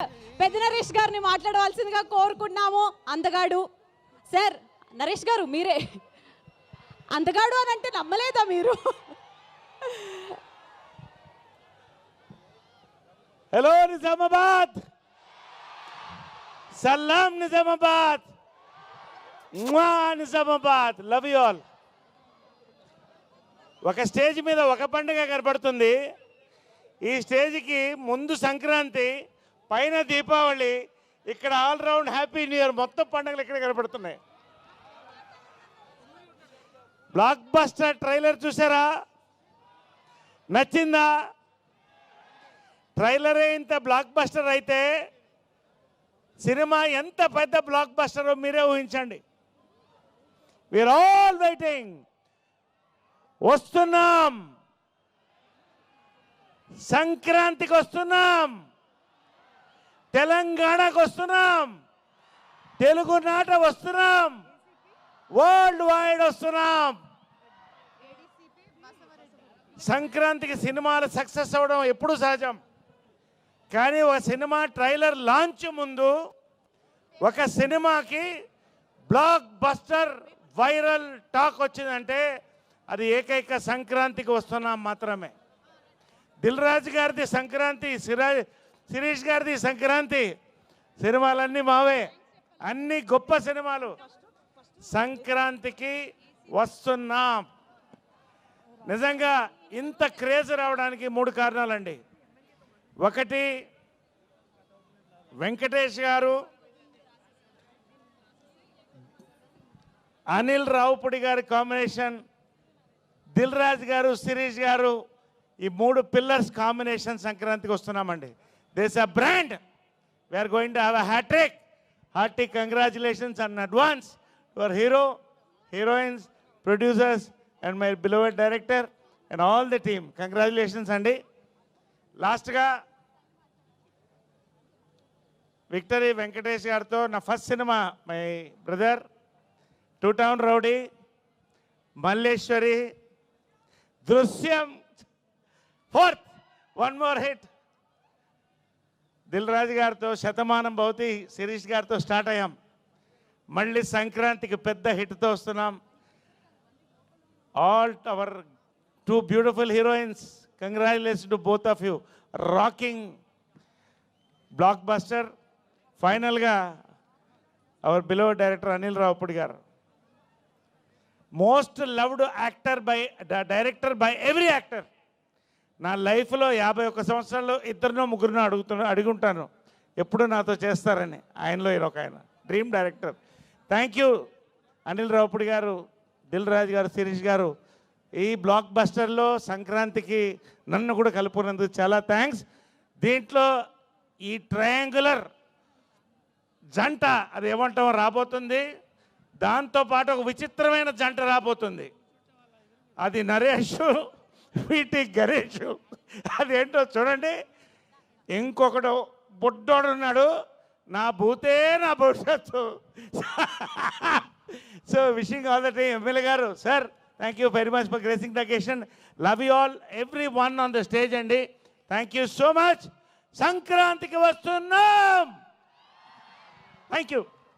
పెద్ద నరేష్ గారిని మాట్లాడవలసిందిగా కోరుకున్నాము. అందగాడు సార్, నరేష్ గారు మీరే. అందగాడు అని అంటే నమ్మలేదా మీరు? हेलो निजामाबाद, सलाम Nizamabad, Nizamabad, love you all. ఒక స్టేజ్ మీద ఒక పండుగ కనబడుతుంది. ఈ స్టేజ్కి ముందు సంక్రాంతి, పైన దీపావళి, ఇక్కడ ఆల్రౌండ్ హ్యాపీ న్యూ ఇయర్, మొత్తం పండుగలు ఇక్కడ కనబడుతున్నాయి. బ్లాక్ బస్టర్ ట్రైలర్ చూసారా? నచ్చిందా? ట్రైలరే ఇంత బ్లాక్ బస్టర్ అయితే సినిమా ఎంత పెద్ద బ్లాక్ బస్టరో మీరే ఊహించండి. We are all waiting. వస్తున్నాం, సంక్రాంతికి వస్తున్నాం, తెలంగాణకు వస్తున్నాం, తెలుగునాట వస్తున్నాం, వరల్డ్ వైడ్ వస్తున్నాం. సంక్రాంతికి సినిమాలు సక్సెస్ అవ్వడం ఎప్పుడూ సహజం. కానీ ఒక సినిమా ట్రైలర్ లాంచ్ ముందు ఒక సినిమాకి బ్లాక్ బస్టర్ వైరల్ టాక్ వచ్చిందంటే అది ఏకైక సంక్రాంతికి వస్తున్నాం మాత్రమే. దిల్ రాజు గారిది సంక్రాంతి, శిరీష్ గారిది సంక్రాంతి, సినిమాలన్నీ మావే, అన్ని గొప్ప సినిమాలు. సంక్రాంతికి వస్తున్నాం. నిజంగా ఇంత క్రేజ్ రావడానికి 3 కారణాలండి. ఒకటి, వెంకటేష్ గారు, అనిల్ రావుపూడి గారి కాంబినేషన్, దిల్ రాజు గారు, శిరీష్ గారు, ఈ 3 పిల్లర్స్ కాంబినేషన్ సంక్రాంతికి వస్తున్నామండి. This a brand. We're going to have a hat trick. Hearty congratulations in advance to our hero, heroines, producers and my beloved director and all the team. Congratulations అండి. లాస్ట్గా విక్టరీ వెంకటేష్ గారితో నా first cinema, my brother, 2 town rowdy, Malleswari, Drushyam, 4th, 1 more hit. Dil Raju గారితో శతమానం భవతి, శిరీష్ గారితో start అయ్యాం. మళ్ళీ సంక్రాంతికి పెద్ద హిట్తో వస్తున్నాం. All our 2 beautiful heroines, congratulations to both of you. Rocking blockbuster. ఫైనల్గా our beloved director Anil Ravipudi garu, most loved actor by director by every actor. నా లైఫ్లో 51 సంవత్సరాల్లో 2-3 అడుగుంటాను ఎప్పుడు నాతో చేస్తారని. ఆయనలో ఒక ఆయన dream director. Thank you Anil Ravipudi గారు, దిల్ రాజు గారు, శిరీష్ గారు. ఈ బ్లాక్ బస్టర్లో సంక్రాంతికి నన్ను కూడా కలుపుకున్నందుకు చాలా థ్యాంక్స్. దీంట్లో ఈ ట్రయాంగులర్ జంట, అది ఏమంటాం, రాబోతుంది. దాంతోపాటు ఒక విచిత్రమైన జంట రాబోతుంది. అది నరేష్, వీటి గణేష్. అదేంటో చూడండి. ఇంకొకడు బుడ్డోడు ఉన్నాడు, నా భూతే నా భవిష్యత్తు. So wishing all the team. MLA garu, sir, thank you very much for gracing the occasion. Love you all, everyone on the stage అండి. Thank you so much. సంక్రాంతికి వస్తున్నాం. Thank you.